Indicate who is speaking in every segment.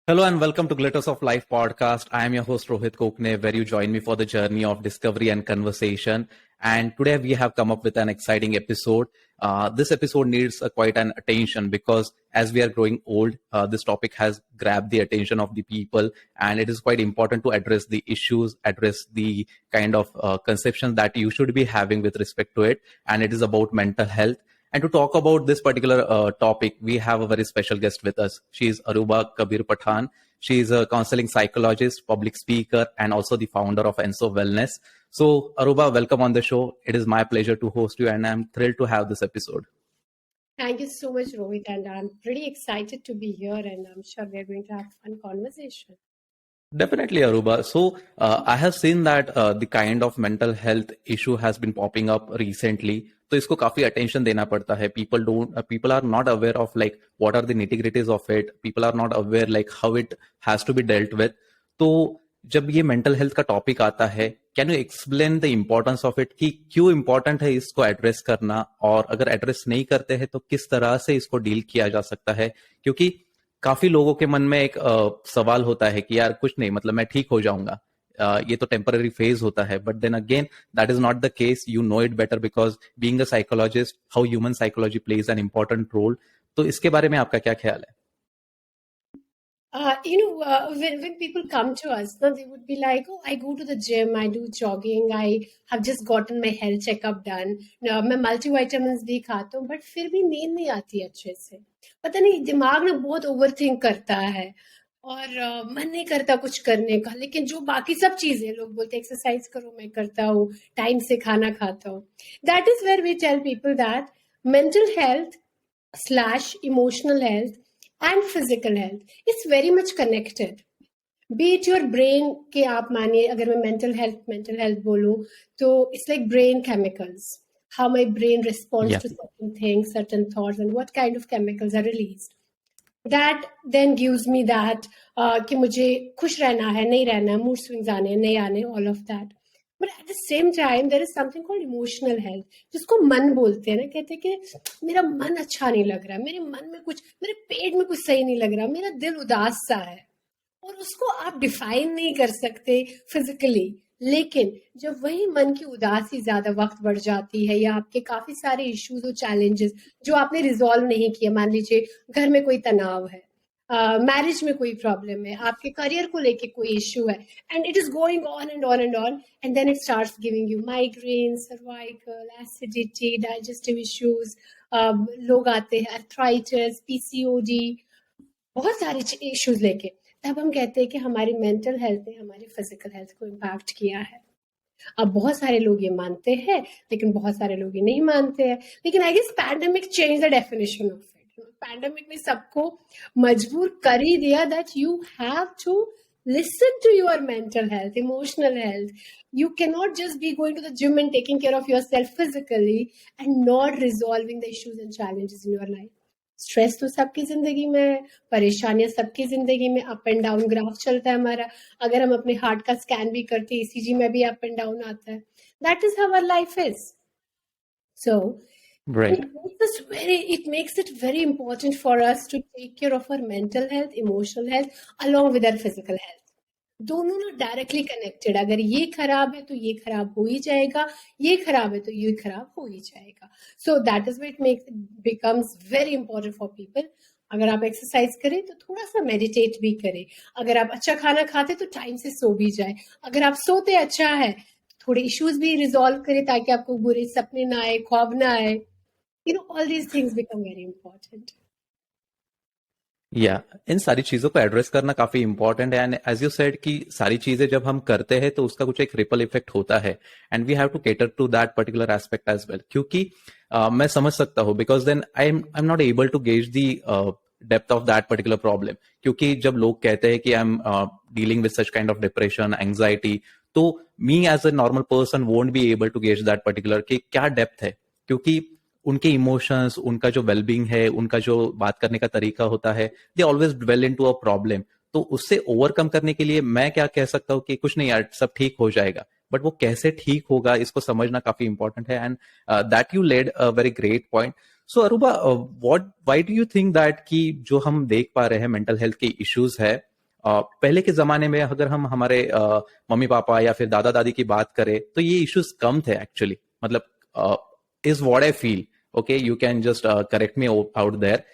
Speaker 1: Hello and welcome to Glitters of Life podcast. I am your host Rohit Kokne, where you join me for the journey of discovery and conversation. And today we have come up with an exciting episode. This episode needs quite an attention because as we are growing old, this topic has grabbed the attention of the people, and it is quite important to address the issues, address the kind of conception that you should be having with respect to it. And it is about mental health. And to talk about this particular topic, we have a very special guest with us. She is Aruba Kabir Pathan. She is a counseling psychologist, public speaker, and also the founder of Enso Wellness. So, Aruba, welcome on the show. It is my pleasure to host you, and I'm thrilled to have this episode.
Speaker 2: Thank you so much, Rohit, and I'm pretty excited to be here, and I'm sure we're going to have a fun conversation.
Speaker 1: Definitely, Aruba. So, I have seen that the kind of mental health issue has been popping up recently. तो इसको काफी attention देना पड़ता है. People are not aware of like what are the nitty-gritties of it. People are not aware like how it has to be dealt with. तो जब ये mental health का टॉपिक आता है, can you explain the importance of it कि क्यों important है इसको एड्रेस करना, और अगर एड्रेस नहीं करते हैं तो किस तरह से इसको डील किया जा सकता है? क्योंकि काफी लोगों के मन में एक सवाल होता है कि यार कुछ नहीं, मतलब मैं ठीक हो जाऊंगा, ये तो टेम्पररी फेज होता है. But then again that is not the case. You know it better because being a psychologist, how human psychology plays an important role. तो इसके बारे में आपका क्या ख्याल है?
Speaker 2: When people come to us, they would be like, oh, I go to the gym, I do jogging, I have just gotten my health checkup done. मैं multivitamins भी खाता हूँ, but फिर भी नींद नहीं आती अच्छे से. पता नहीं, दिमाग ना बहुत ओवर थिंक करता है और मन नहीं करता कुछ करने का. लेकिन जो बाकी सब चीजें, लोग बोलते एक्सरसाइज करो, मैं करता हूँ, टाइम से खाना खाता हूँ. That is where we tell people that mental health / emotional health and physical health is very much connected. Be it your brain के आप मानिए, अगर मैं mental health बोलूँ तो it's like brain chemicals, how my brain responds to certain things, certain thoughts, and what kind of chemicals are released. That then gives me that कि मुझे खुश रहना है, नहीं रहना है, mood swings आने नहीं आने, all of that. But at the same time, there is something called emotional health, जिसको मन बोलते हैं ना. कहते हैं कि मेरा मन अच्छा नहीं लग रहा, मेरे मन में कुछ, मेरे पेट में कुछ सही नहीं लग रहा, मेरा दिल उदास सा है. और उसको आप डिफाइन नहीं कर सकते फिजिकली. लेकिन जब वही मन की उदासी ज्यादा वक्त बढ़ जाती है, या आपके काफी सारे इश्यूज और चैलेंजेस जो आपने रिजॉल्व नहीं किए, मान लीजिए घर में कोई तनाव है, मैरिज में कोई प्रॉब्लम है, आपके करियर को लेके कोई इश्यू है, and it is going on and on and on, and then it starts giving you migraine, cervical, acidity, digestive issues. लोग आते हैं अर्थराइटिस, पीसीओडी, बहुत सारे इश्यूज लेके. तब हम कहते हैं कि हमारी मेंटल हेल्थ ने हमारी फिजिकल हेल्थ को इम्पैक्ट किया है. अब बहुत सारे लोग ये मानते हैं, लेकिन बहुत सारे लोग ये नहीं मानते हैं. लेकिन I guess pandemic change the definition of it. Pandemic ने सबको मजबूर कर ही दिया that you have to listen to your mental health, emotional health. You cannot just be going to the gym and taking care of yourself physically and not resolving the issues and challenges in your life. Stress तो सबकी जिंदगी में है, परेशानियां सबकी जिंदगी में, up and down graph चलता है हमारा. अगर हम अपने हार्ट का स्कैन भी करते हैं, ईसीजी में भी अप एंड डाउन आता है. That is how our life is. So it makes it very important for us to take care of our mental health, emotional health along with our physical health. दोनों ना directly connected. अगर ये खराब है तो ये खराब हो ही जाएगा, ये खराब है तो ये खराब हो ही जाएगा. सो that is what makes becomes very important for people. अगर आप एक्सरसाइज करें तो थोड़ा सा मेडिटेट भी करें. अगर आप अच्छा खाना खाते तो टाइम से सो भी जाए. अगर आप सोते अच्छा है, थोड़े इश्यूज भी रिजॉल्व करें ताकि आपको बुरे सपने ना आए, ख्वाब ना आए. all these things become very important.
Speaker 1: इन सारी चीजों को एड्रेस करना काफी इंपॉर्टेंट है. एंड एज यू सेड कि सारी चीजें जब हम करते हैं तो उसका कुछ एक रिपल इफेक्ट होता है, and we have to cater to that particular aspect as well. क्योंकि मैं समझ सकता हूँ, because then I am not able to gauge the depth of that particular problem. क्योंकि जब लोग कहते हैं कि I am dealing with such kind of depression, anxiety, तो me as a normal person won't be able to gauge that particular कि क्या depth है. क्योंकि उनके इमोशंस, उनका जो वेलबींग है, उनका जो बात करने का तरीका होता है, they always dwell into a problem. तो उससे ओवरकम करने के लिए मैं क्या कह सकता हूँ कि कुछ नहीं यार, सब ठीक हो जाएगा. बट वो कैसे ठीक होगा इसको समझना काफी इंपॉर्टेंट है. And that you lead a very great point. So Aruba, why do you think that कि जो हम देख पा रहे हैं मेंटल हेल्थ के इश्यूज है, पहले के जमाने में अगर हम हमारे मम्मी पापा या फिर दादा दादी की बात करें तो ये इश्यूज कम थे एक्चुअली, मतलब is what I feel, okay you can just correct me out there.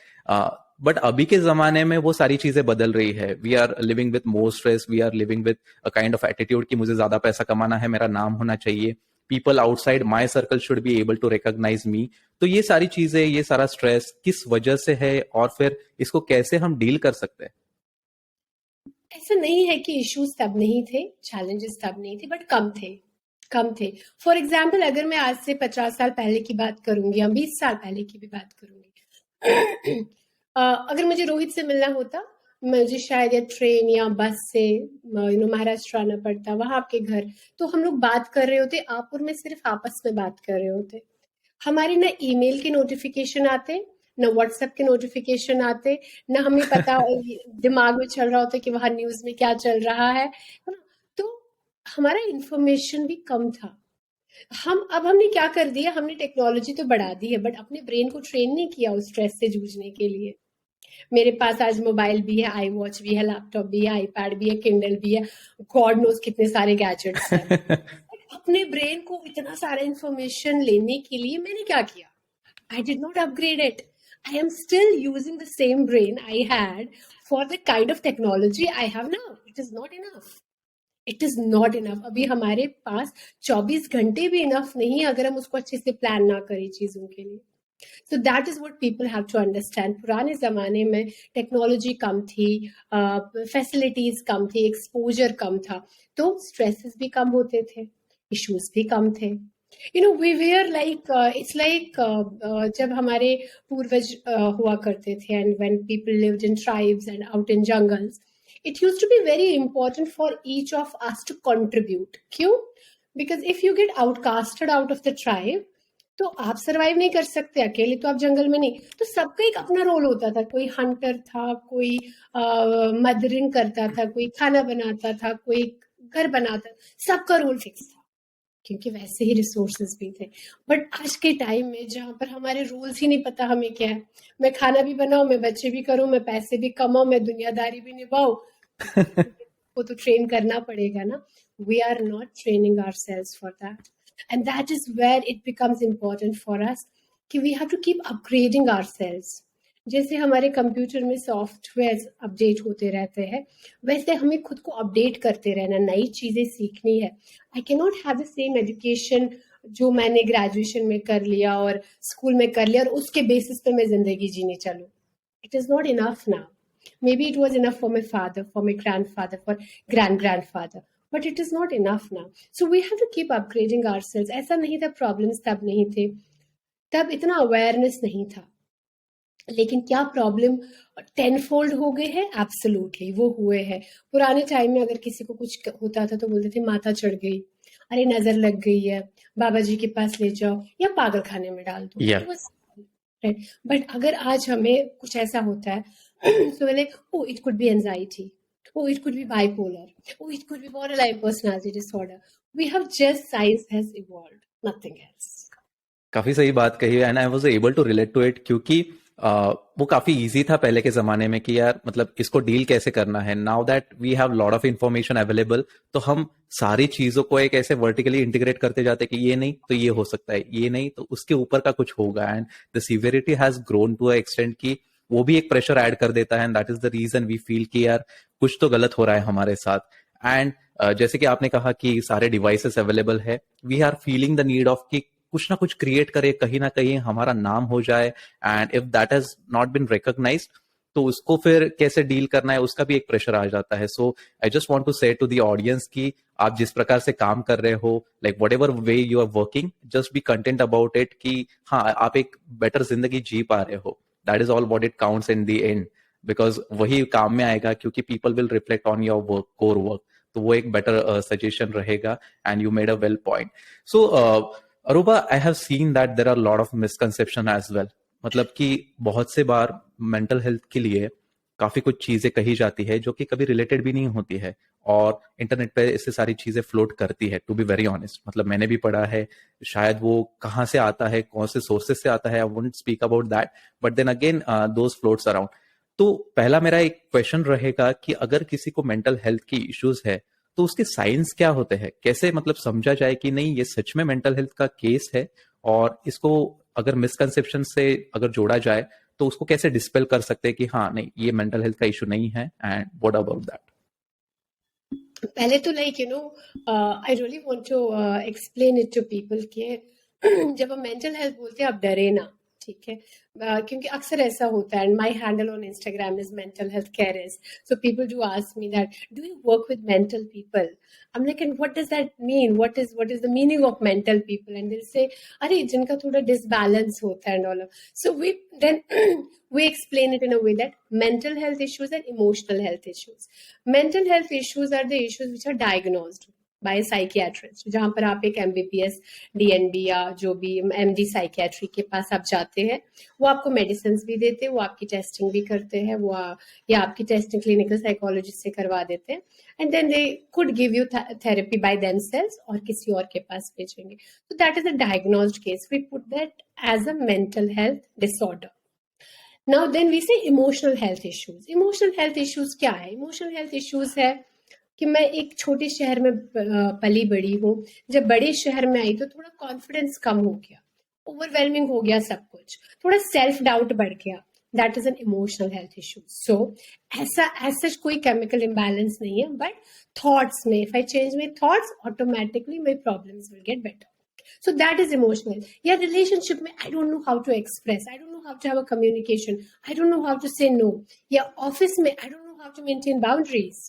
Speaker 1: But अभी के जमाने में वो सारी चीजें बदल रही है। We are living with more stress, we are living with a kind of attitude कि मुझे ज्यादा पैसा कमाना है, मेरा नाम होना चाहिए, people outside my circle should be able to recognise me. तो ये सारी चीजें, ये सारा स्ट्रेस किस वजह से है और फिर इसको कैसे हम डील कर सकते हैं?
Speaker 2: ऐसा नहीं है कि इश्यूज तब नहीं थे, चैलेंजेस तब नहीं थे, बट कम थे। फॉर एग्जाम्पल अगर मैं आज से 50 साल पहले की बात करूंगी या 20 साल पहले की भी बात करूंगी, अगर मुझे रोहित से मिलना होता, मुझे शायद या ट्रेन या बस से महाराष्ट्र आना पड़ता, वहां आपके घर, तो हम लोग बात कर रहे होते, आप और मैं सिर्फ आपस में बात कर रहे होते। हमारे ना ईमेल के नोटिफिकेशन आते, ना व्हाट्सएप के नोटिफिकेशन आते, ना हमें पता दिमाग में चल रहा होता कि वहां न्यूज में क्या चल रहा है ना। तो हमारा इंफॉर्मेशन भी कम था। हमने क्या कर दिया, हमने टेक्नोलॉजी तो बढ़ा दी है, बट अपने ब्रेन को ट्रेन नहीं किया उस स्ट्रेस से जूझने के लिए। मेरे पास आज मोबाइल भी है, आई वॉच भी है, लैपटॉप भी है, आईपैड भी है, किंडल भी है, गॉड नोस कितने सारे गैजेट्स हैं। अपने ब्रेन को इतना सारा इंफॉर्मेशन लेने के लिए मैंने क्या किया? I did not upgrade it. I am still using the same brain I had for the kind of technology I have now. It is not enough. It is not enough. अभी हमारे पास 24 घंटे भी enough नहीं अगर हम उसको अच्छे से प्लान ना करें चीजों के लिए। So that is what people have to understand. पुराने जमाने में टेक्नोलॉजी कम थी, फैसिलिटीज कम थी, एक्सपोजर कम था, तो स्ट्रेसेस भी कम होते थे, इश्यूज भी कम थे। we were like it's like जब हमारे पूर्वज हुआ करते थे, and when people lived in tribes and out in jungles, it used to be very important for each of us to contribute. क्यों? Because if you get outcasted out of the tribe, तो आप survive नहीं कर सकते अकेले, तो आप जंगल में नहीं, तो सबका एक अपना रोल होता था। कोई हंटर था, कोई मदरिंग करता था, कोई खाना बनाता था, कोई घर बनाता, सबका रोल फिक्स था क्योंकि वैसे ही रिसोर्सेज भी थे। बट आज के टाइम में जहाँ पर हमारे रूल्स ही नहीं पता हमें क्या है, मैं खाना भी बनाऊं, मैं बच्चे भी करूं, मैं पैसे भी कमाऊं, मैं दुनियादारी भी निभाऊं, वो तो ट्रेन करना पड़ेगा ना। We are not training ourselves for that, and that is where it becomes important for us कि we have to keep upgrading ourselves. जैसे हमारे कंप्यूटर में सॉफ्टवेयर अपडेट होते रहते हैं, वैसे हमें खुद को अपडेट करते रहना, नई चीजें सीखनी है। I can not have the same education जो मैंने ग्रेजुएशन में कर लिया और स्कूल में कर लिया और उसके बेसिस पे मैं जिंदगी जीने चलूं। It is not enough now. Maybe it was enough for my father, for my grandfather, for grandfather, but it is not enough now. So we have to keep upgrading ourselves. ऐसा नहीं था, problems तब नहीं थे, तब इतना awareness नहीं था, लेकिन क्या प्रॉब्लम 10-fold हो गए हैं? एब्सोल्युटली वो हुए हैं। पुराने टाइम में अगर किसी को कुछ होता था तो बोलते थे माथा चढ़ गई, अरे नजर लग गई है, बाबा जी के पास ले जाओ या पागल खाने में डाल दो। राइट, बट अगर आज हमें कुछ ऐसा होता है so we're like, oh, it could be anxiety, oh, it could be bipolar, oh, it could be borderline personality disorder. We have just, science has evolved, nothing else.
Speaker 1: काफी सही बात कही है, and I was able to relate to it, क्योंकि वो काफी easy था पहले के जमाने में कि यार मतलब इसको डील कैसे करना है। Now that we have lot of information available, तो हम सारी चीजों को एक ऐसे वर्टिकली इंटीग्रेट करते जाते कि ये नहीं तो ये हो सकता है, ये नहीं तो उसके ऊपर का कुछ होगा, and the severity has grown to a extent कि वो भी एक प्रेशर ऐड कर देता है, and that is the reason we feel कि यार कुछ तो गलत हो रहा है हमारे साथ। एंड जैसे कि आपने कहा कि सारे डिवाइसेस अवेलेबल है, we are feeling the need of कि कुछ ना कुछ क्रिएट करे, कहीं ना कहीं हमारा नाम हो जाए, and if that has not been recognised तो उसको फिर कैसे डील करना है उसका भी एक प्रेशर आ जाता है। So I just want to say to the audience कि आप जिस प्रकार से काम कर रहे हो, like whatever way you are working, just be content about it कि हाँ आप एक बेटर जिंदगी जी पा रहे हो। That is all what it counts in the end, because वही काम में आएगा, क्योंकि people will reflect on your work, core work, तो वो एक बेटर सजेशन रहेगा। And you made a well point. So Arooba, I have seen that there are lot of misconception as well, मतलब कि बहुत से बार मेंटल हेल्थ के लिए काफी कुछ चीजें कही जाती है जो कि कभी रिलेटेड भी नहीं होती है, और इंटरनेट पे इससे सारी चीजें फ्लोट करती है। टू बी वेरी ऑनेस्ट, मतलब मैंने भी पढ़ा है, शायद वो कहाँ से आता है, कौन से सोर्सेस से आता है, I won't speak about that, but then again those floats around. तो पहला मेरा एक क्वेश्चन रहेगा कि अगर किसी को मेंटल हेल्थ की इश्यूज है तो उसके साइंस क्या होते हैं, कैसे मतलब समझा जाए कि नहीं ये सच में मेंटल हेल्थ का केस है, और इसको अगर मिसकंसेप्शन से अगर जोड़ा जाए तो उसको कैसे डिस्पेल कर सकते हैं कि हाँ नहीं ये मेंटल हेल्थ का इशू नहीं है, एंड व्हाट अबाउट दैट?
Speaker 2: पहले तो I really want to explain it to people कि जब हम मेंटल हेल्थ बोलते हैं आप डरे ना, ठीक है? क्योंकि अक्सर ऐसा होता है, and my handle on Instagram is mental health cares, so people do ask me that do you work with mental people? I'm like, and what does that mean? What is the meaning of mental people? And they'll say, अरे जिनका थोड़ा disbalance होता है and all of. So we then we explain it in a way that mental health issues and emotional health issues. Mental health issues are the issues which are diagnosed by a psychiatrist. जहाँ पर आप एक MBBS, DNB या जो भी MD psychiatry के पास आप जाते हैं, वो आपको मेडिसिन भी देते हैं, वो आपकी टेस्टिंग भी करते हैं, या आपकी टेस्टिंग क्लिनिकल साइकोलॉजिस्ट से करवा देते हैं, and then they could give you therapy by themselves और किसी और के पास भेजेंगे. So that is a diagnosed case. We put that as a mental health disorder. Now then we say emotional health issues. Emotional health issues क्या है? Emotional health issues है कि मैं एक छोटे शहर में पली बड़ी हूँ. जब बड़े शहर में आई तो थोड़ा कॉन्फिडेंस कम हो गया, ओवरवेलमिंग हो गया सब कुछ, थोड़ा सेल्फ डाउट बढ़ गया. That is an emotional health issue. So ऐसा कोई केमिकल इम्बैलेंस नहीं है, बट थॉट्स में if I change my thoughts automatically my problems will get better. So that is emotional. या relationship में I don't know how to express, I don't know how to have a communication, I don't know how to say no. या office में I don't know how to maintain boundaries.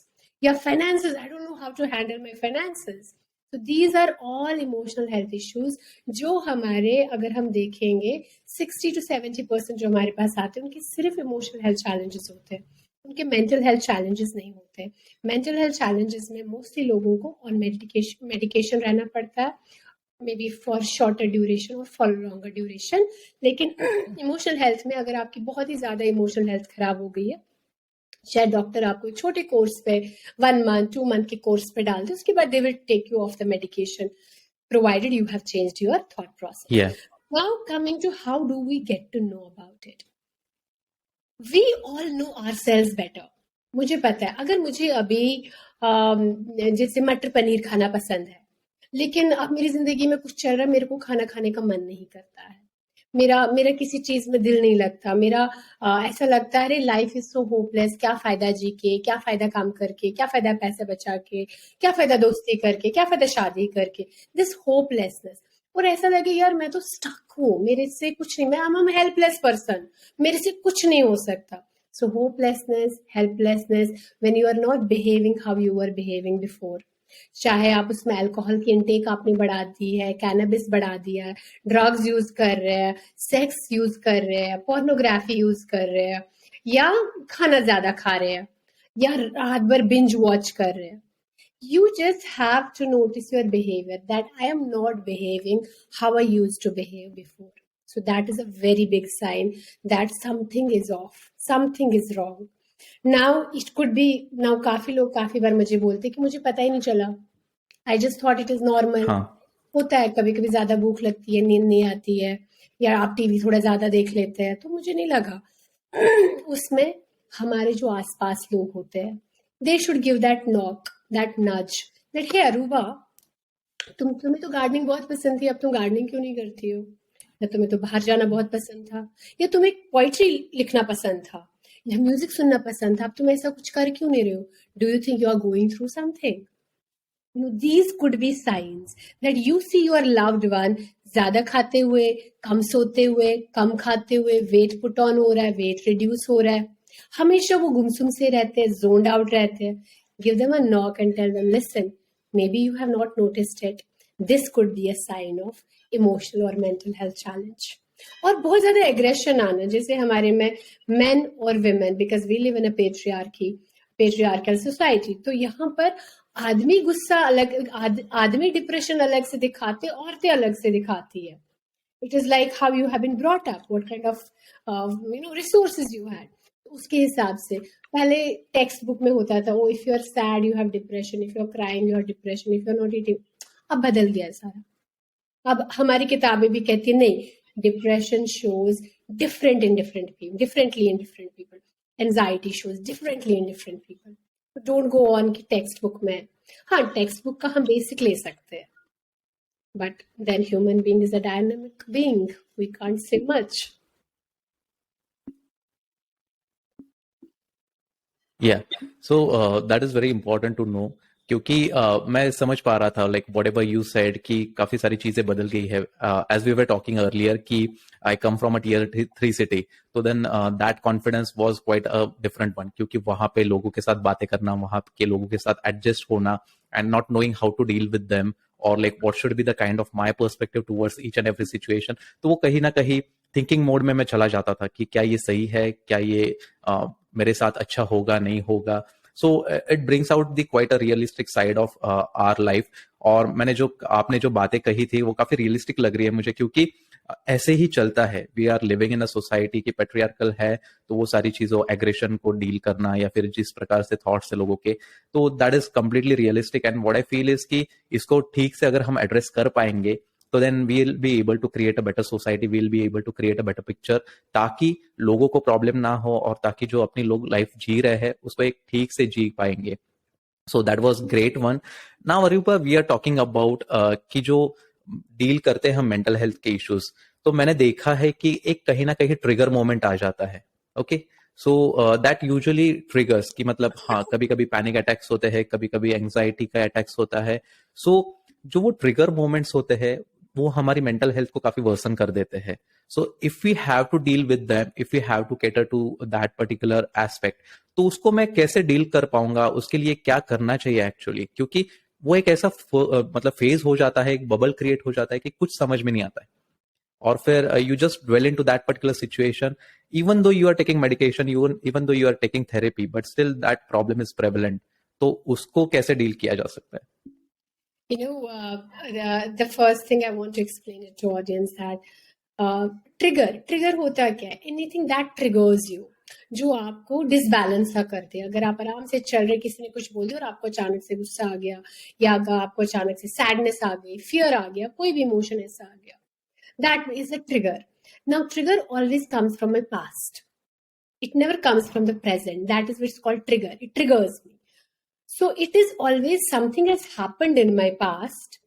Speaker 2: या finances, I don't know how to handle my finances. So these are all emotional health issues जो हमारे, अगर हम देखेंगे 60 to 70% जो हमारे पास आते हैं उनके सिर्फ इमोशनल हेल्थ चैलेंजेस होते हैं, उनके मेंटल हेल्थ चैलेंजेस नहीं होते. मेंटल हेल्थ चैलेंजेस में मोस्टली लोगों को ऑन मेडिकेशन रहना पड़ता है, may be for shorter duration और फॉर लॉन्गर ड्यूरेशन. लेकिन इमोशनल हेल्थ में अगर आपकी बहुत ही ज्यादा इमोशनल हेल्थ खराब हो गई है, शायद डॉक्टर आपको एक छोटे कोर्स पे 1 month 2 month के कोर्स पे डाल दे, उसके बाद they will take you off the medication provided you have changed your thought process.
Speaker 1: Yeah.
Speaker 2: Now coming to how do we get to know about it? We all know ourselves better. मुझे पता है, अगर मुझे अभी जैसे मटर पनीर खाना पसंद है, लेकिन अब मेरी जिंदगी में कुछ चल रहा है, मेरे को खाना खाने का मन नहीं करता है, मेरा किसी चीज में दिल नहीं लगता, मेरा ऐसा लगता है अरे लाइफ इज सो होपलेस, क्या फायदा जी के, क्या फायदा काम करके, क्या फायदा पैसे बचा के, क्या फायदा दोस्ती करके, क्या फायदा शादी करके. This hopelessness. और ऐसा लगे यार मैं तो स्टक हूँ, मेरे से कुछ नहीं, मैं आई एम हेल्पलेस पर्सन, मेरे से कुछ नहीं हो सकता. So hopelessness, helplessness, when you are not behaving how you were behaving before. चाहे आप उसमें अल्कोहल की इनटेक आपने बढ़ा दी है, कैनबिस बढ़ा दिया है, ड्रग्स यूज कर रहे हैं, सेक्स यूज कर रहे हैं, पोर्नोग्राफी यूज कर रहे हैं, या खाना ज्यादा खा रहे हैं, या रात भर बिंज वॉच कर रहे हैं. You just have to notice your behavior, that I am not behaving how I used to behave before. So that is a very big sign that something is off, something is wrong. Now it could be, now काफी लोग काफी बार मुझे बोलते कि मुझे पता ही नहीं चला, I just thought it is normal.
Speaker 1: हाँ.
Speaker 2: होता है, कभी कभी ज्यादा भूख लगती है, नींद नहीं आती है, या आप टीवी थोड़ा ज्यादा देख लेते हैं, तो मुझे नहीं लगा. उसमें हमारे जो आसपास लोग होते हैं, they should give that knock, that nudge, that hey Aruba, तुम्हें तो गार्डनिंग बहुत पसंद थी, अब तुम गार्डनिंग क्यों नहीं करती हो? या तुम्हें तो बाहर जाना बहुत पसंद था, या तुम्हें पोइट्री लिखना पसंद था, या म्यूजिक सुनना पसंद था, अब तुम ऐसा कुछ कर क्यों नहीं रहे हो? Do you think you are going through something? These could be signs that you see your loved one ज्यादा खाते हुए, कम सोते हुए, कम खाते हुए, वेट पुट ऑन हो रहा है, वेट रिड्यूस हो रहा है, हमेशा वो गुमसुम से रहते हैं, जोन्ड आउट रहते हैं. Give them a knock and tell them listen, maybe you have not noticed it. This could be a sign of emotional or mental health challenge. और बहुत ज्यादा एग्रेशन आना, जैसे हमारे में men और women, because we live in a patriarchal society, तो यहाँ पर आदमी गुस्सा अलग, आदमी डिप्रेशन अलग से दिखाते, औरतें अलग से दिखाती है. It is like how you have been brought up, what kind of resources you had. उसके हिसाब से पहले टेक्स्ट बुक में होता था, oh if you are sad you have depression, if you are crying you have depression, if you are not eating. अब बदल गया है सारा. अब हमारी किताबें भी कहती है नहीं, depression shows differently in different people. Anxiety shows differently in different people. Don't go on कि टेक्स्ट बुक में. हाँ, टेक्स्ट बुक का हम बेसिक ले सकते हैं, but then human being is a dynamic being, we can't say much.
Speaker 1: या so that is very important to know, क्योंकि मैं समझ पा रहा था like whatever you said कि काफी सारी चीजें बदल गई है. As we were talking earlier कि I come from a tier 3 city, तो then that confidence was quite a different one, क्योंकि वहां पे लोगों के साथ बातें करना, वहां के लोगों के साथ एडजस्ट होना and not knowing how to deal with them और like what should be the kind of my perspective towards each and every situation. तो वो कहीं ना कहीं थिंकिंग मोड में मैं चला जाता था कि क्या ये सही है, क्या ये मेरे साथ अच्छा होगा, नहीं होगा. So it brings out the quite a realistic side of our life. और आपने जो बातें कही थी वो काफी रियलिस्टिक लग रही है मुझे, क्योंकि ऐसे ही चलता है. We are living in a society की पेट्रियार्कल है, तो वो सारी चीजों एग्रेशन को डील करना या फिर जिस प्रकार से थॉट्स है लोगों के, तो that is completely realistic. And what I feel is कि इसको ठीक से अगर हम एड्रेस कर पाएंगे तो then we will be able to create a better society, we will be able to create a better picture, ताकि लोगों को प्रॉब्लम ना हो और ताकि जो अपनी लोग लाइफ जी रहे हैं उसको एक ठीक से जी पाएंगे. So that was great one. Now Arooba, we are talking about कि जो डील करते हैं हम मेंटल हेल्थ के इश्यूज, तो मैंने देखा है कि एक कहीं ना कहीं ट्रिगर मोमेंट आ जाता है. Okay, so that usually triggers कि मतलब हाँ, कभी कभी पैनिक अटैक्स होते हैं, कभी कभी एंग्जाइटी का अटैक्स होता है. सो जो वो ट्रिगर मोमेंट्स होते हैं वो हमारी मेंटल हेल्थ को काफी वर्सन कर देते हैं. So if we have to deal with them, if we have to cater to that particular aspect, तो उसको मैं कैसे डील कर पाऊंगा, उसके लिए क्या करना चाहिए एक्चुअली, क्योंकि वो एक ऐसा मतलब फेज हो जाता है, एक बबल क्रिएट हो जाता है कि कुछ समझ में नहीं आता है. और फिर you just dwell into that particular situation, even though you are taking medication, even though you are taking therapy, but still that problem is prevalent. तो उसको कैसे डील किया जा सकता है?
Speaker 2: You know, the first thing I want to explain it to audience that trigger होता क्या है? Anything that triggers you, जो आपको डिसबैलेंस सा कर दे. अगर आप आराम से चल रहे, किसी ने कुछ बोल दिया और आपको अचानक से गुस्सा आ गया, या अगर आपको अचानक से सैडनेस आ गई, फियर आ गया, कोई भी इमोशन ऐसा आ गया, that is a trigger. Now, trigger always comes from my past. It never comes from the present. That is what's called trigger. It triggers me. So it is always something has happened in my past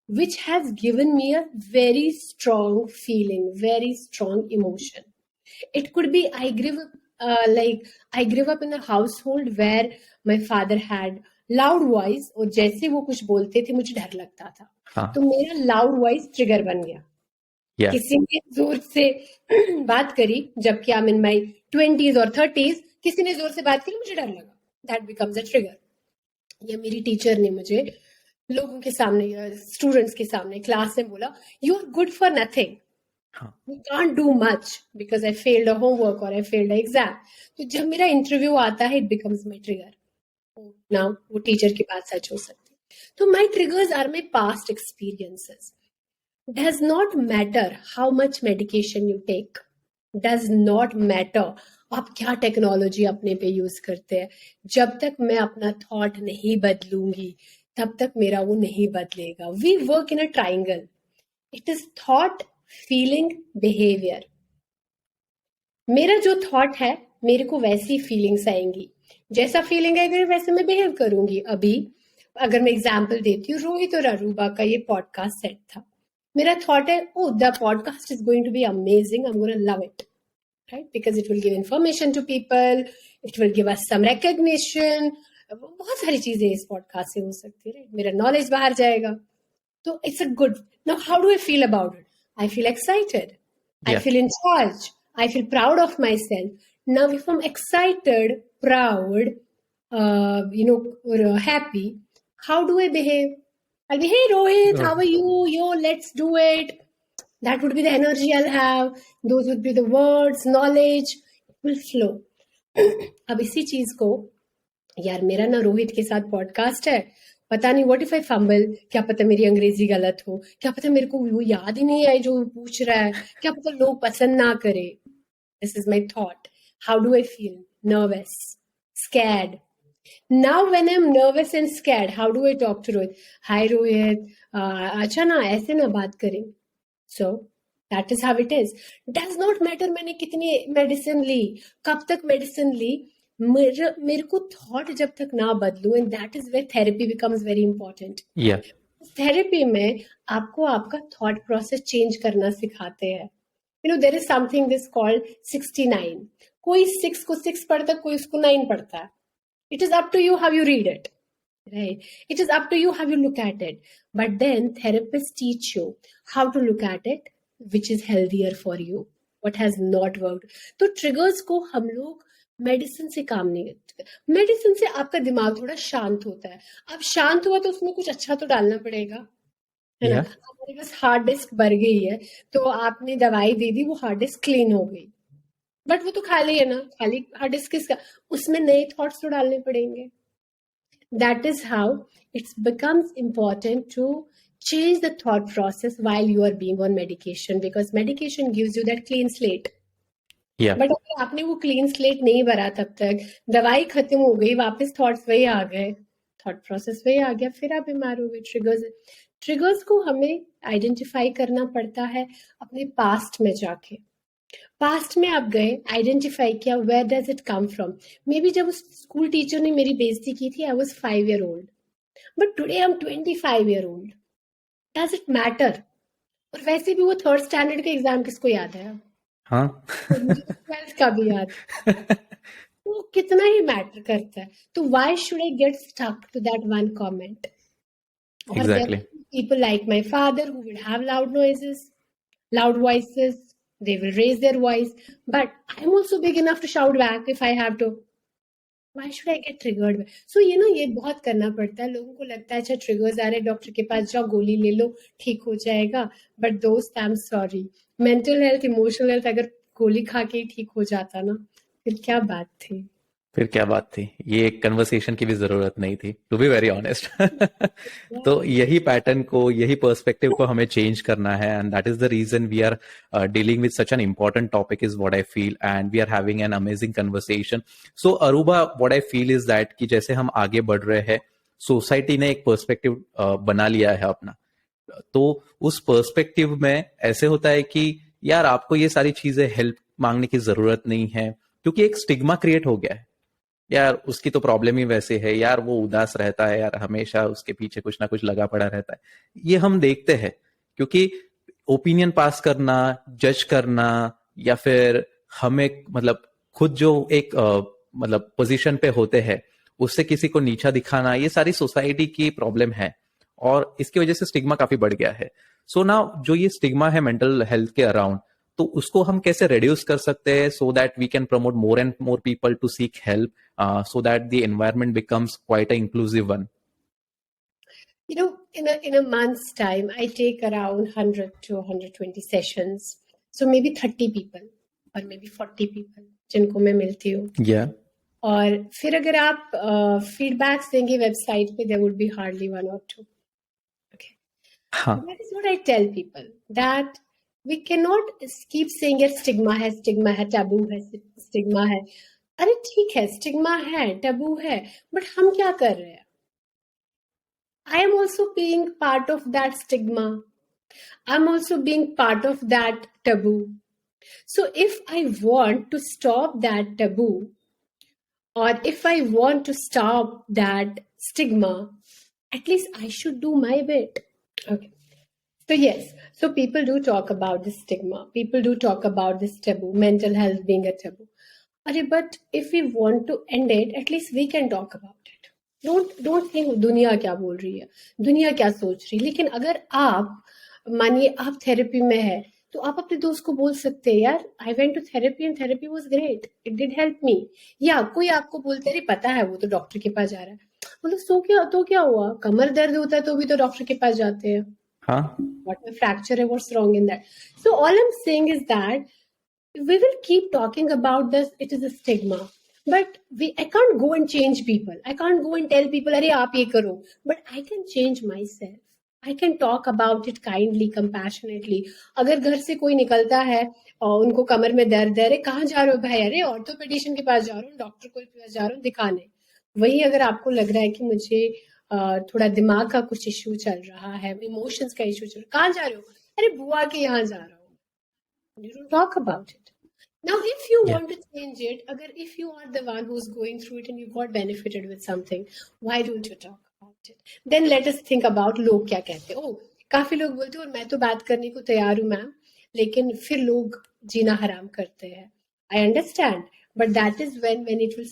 Speaker 2: which has given me a very strong feeling, very strong emotion. It could be I grew up in a household where my father had loud voice, और जैसे वो कुछ बोलते थे मुझे डर लगता था.
Speaker 1: हाँ.
Speaker 2: तो मेरा loud voice trigger बन गया.
Speaker 1: Yeah.
Speaker 2: किसी ने जोर से बात करी जबकि I am in my 20s और 30s, किसी ने जोर से बात करी, मुझे डर लगा. That becomes a trigger. या मेरी टीचर ने मुझे लोगों के सामने, स्टूडेंट्स के सामने क्लास में बोला, you are good for nothing, you can't do much because I failed a homework और आई फेल्ड अ एग्जाम. तो जब मेरा इंटरव्यू आता है, it becomes my trigger. Now वो टीचर की बात सच हो सकती. तो my triggers are my past experiences. Does not matter how much medication you take. Does not matter आप क्या टेक्नोलॉजी अपने पे यूज करते हैं. जब तक मैं अपना थॉट नहीं बदलूंगी, तब तक मेरा वो नहीं बदलेगा. We work in a triangle. It is thought, feeling, behaviour. मेरा जो थॉट है, मेरे को वैसी फीलिंग्स आएंगी. जैसा फीलिंग आएगा वैसे मैं बिहेव करूंगी. अभी अगर मैं एग्जाम्पल देती हूँ, रोहित और अरूबा का ये पॉडकास्ट सेट था. मेरा थॉट है, oh, the podcast is going to be amazing, I'm going to love it, right? Because it will give information to people, it will give us some recognition. बहुत सारी चीजें इस podcast से हो सकती है, right? मेरा नॉलेज बाहर जाएगा. तो it's a good. Now, how do I feel about it? I feel excited. I
Speaker 1: Yeah.
Speaker 2: feel in charge. I feel proud of myself. Now, if I'm excited, proud, or happy, how do I behave? I'll be, hey Rohit, how are you? Yo, let's do it. That would be the energy I'll have. Those would be the words, knowledge. It will flow. अब इसी चीज को, यार मेरा ना रोहित के साथ podcast है, पता नहीं व्हाट इफ आई फंबल, क्या पता मेरी अंग्रेजी गलत हो, क्या पता मेरे को वो याद ही नहीं आए जो पूछ रहा है, क्या पता लोग पसंद ना करे. This is my thought. How do I feel? Nervous, scared. Now when I'm nervous and scared, how do I talk to Rohit? Hi Rohit, अच्छा ना ऐसे ना बात करें. So that is how it is. Does not matter मैंने कितनी medicine ली, कब तक मेडिसिन ली. मेरे को थॉट जब तक ना बदलू, and that is where therapy becomes very important.
Speaker 1: या
Speaker 2: थेरेपी में आपको आपका थॉट प्रोसेस चेंज करना सिखाते हैं. There is something this called 69. कोई 6 को 6 पढ़ता है, कोई उसको 9 पढ़ता है. It is up to you how you read it, right? It is up to you how you look at it. But then therapists teach you how to look at it, which is healthier for you, what has not worked. तो triggers को हम लोग medicine से काम नहीं करते. Medicine से आपका दिमाग थोड़ा शांत होता है. अब शांत हुआ तो उसमें कुछ अच्छा तो डालना पड़ेगा, है ना?
Speaker 1: Yeah.
Speaker 2: हमारे पास हार्ड डिस्क भर गई है, तो आपने दवाई दे दी, वो हार्ड डिस्क क्लीन हो गई, बट वो तो खाली है ना. खाली हार्ड डिस्क किसका? उसमें नए थॉट्स तो डालने पड़ेंगे. That is how it becomes important to change the thought process while you are being on medication, because medication gives you that clean slate.
Speaker 1: Yeah.
Speaker 2: But अगर आपने वो क्लीन स्लेट नहीं भरा, तब तक दवाई खत्म हो गई, वापस थॉट्स वही आ गए, थॉट प्रोसेस वही आ गया, फिर आप बीमार हो गए. ट्रिगर्स को हमें आइडेंटिफाई करना पड़ता है अपने पास्ट में जाके. पास्ट में आप गए, आइडेंटिफाई किया, where does it come from. Maybe जब उस स्कूल टीचर ने मेरी बेइज्जती की थी, I was 5 year old, but today I am 25 year old. Does it matter? और वैसे भी वो 3rd standard का एग्जाम किसको याद है?
Speaker 1: हाँ.
Speaker 2: तो मुझे 12th का भी याद है. तो कितना ही मैटर करता है. तो why should I get stuck to that one comment?
Speaker 1: Exactly.
Speaker 2: People like my father who will have loud voices, they will raise their voice, but I'm also big enough to shout back if I have to. Why should I get triggered? So ये बहुत करना पड़ता है. लोगों को लगता है अच्छा ट्रिगर्स आ रहे, डॉक्टर के पास जाओ, गोली ले लो, ठीक हो जाएगा. बट दोस्त, I am sorry, mental health, emotional health अगर गोली खा के ही ठीक हो जाता ना, फिर क्या बात थी.
Speaker 1: फिर क्या बात थी. ये एक कन्वर्सेशन की भी जरूरत नहीं थी, टू बी वेरी ऑनेस्ट. तो यही पैटर्न को, यही पर्सपेक्टिव को हमें चेंज करना है, and that is the reason we are dealing with such an important topic, is what I feel, and we are having an amazing conversation. So Arooba, what I feel is that कि जैसे हम आगे बढ़ रहे हैं, society ने एक perspective बना लिया है अपना. तो उस पर्सपेक्टिव में ऐसे होता है कि यार आपको ये सारी चीजें हेल्प मांगने की जरूरत नहीं है, क्योंकि एक स्टिग्मा क्रिएट हो गया है. यार उसकी तो प्रॉब्लम ही वैसे है, यार वो उदास रहता है, यार हमेशा उसके पीछे कुछ ना कुछ लगा पड़ा रहता है. ये हम देखते हैं, क्योंकि ओपिनियन पास करना, जज करना, या फिर हमें मतलब खुद जो एक मतलब पोजीशन पे होते हैं उससे किसी को नीचा दिखाना, ये सारी सोसाइटी की प्रॉब्लम है, और इसकी वजह से स्टिग्मा काफी बढ़ गया है. सो ना जो ये स्टिग्मा है मेंटल हेल्थ के अराउंड, तो उसको हम कैसे रिड्यूस कर सकते हैं, so that we can promote more and more people to seek help, so that the environment becomes quite an inclusive one?
Speaker 2: In a month's time, I take around 100 to 120 sessions. So maybe 30 people or maybe 40 people जिनको मैं मिलती हूँ.
Speaker 1: Yeah.
Speaker 2: और फिर अगर आप feedbacks देंगे website पे, there would be hardly 1 or 2. Okay.
Speaker 1: हाँ.
Speaker 2: That is what I tell people, that we cannot keep saying यार स्टिग्मा है, टैबू है, स्टिग्मा है. अरे ठीक है, स्टिग्मा है, टैबू है, बट हम क्या कर रहे हैं? I am also being part of that stigma. I am also being part of that taboo. So if I want to stop that taboo, और if I want to stop that stigma, at least I should do my bit. Okay. So yes, so people do talk about this stigma. People do talk about this taboo, mental health being a taboo. But if we want to end it, at least we can talk about it. Don't think दुनिया क्या बोल रही है, दुनिया क्या सोच रही है. लेकिन अगर आप मानिए आप थेरेपी में है, तो आप अपने दोस्त को बोल सकते हैं, यार I went to therapy and therapy was great, it did help me. या कोई आपको बोलते है पता है वो तो डॉक्टर के पास जा रहा है, मतलब तो क्या हुआ, कमर दर्द होता है तो भी तो डॉक्टर के पास जाते हैं.
Speaker 1: हाँ.
Speaker 2: What a fracture, what's wrong in that? So all I'm saying is that we will keep talking about this. It is a stigma, but I can't go and change people. I can't go and tell people, "अरे आप ये करो." But I can change myself. I can talk about it kindly, compassionately. अगर घर से कोई निकलता है और उनको कमर में दर्द है, अरे कहाँ जा रहे हो भाई? अरे ऑर्थोपेडिशियन के पास जा रहा हूँ, डॉक्टर के पास जा रहा हूँ दिखाने. वही अगर आपको लग रहा है कि मुझे थोड़ा दिमाग का कुछ इश्यू चल रहा है, इमोशंस का इश्यू चल रहा है, कहाँ जा रहे हो? अरे बुआ के यहाँ जा रहा हूँ. You don't talk about it. Now, if you
Speaker 1: Yeah.
Speaker 2: want to change it, agar if you are the one who's going through it and you got benefited with something, why don't you talk about it? Then let us think about लोग क्या कहते हैं. Oh, काफी लोग बोलते हैं और मैं तो बात करने को तैयार हूँ मैम, लेकिन फिर लोग जीना हराम करते हैं. I understand, but that is when it will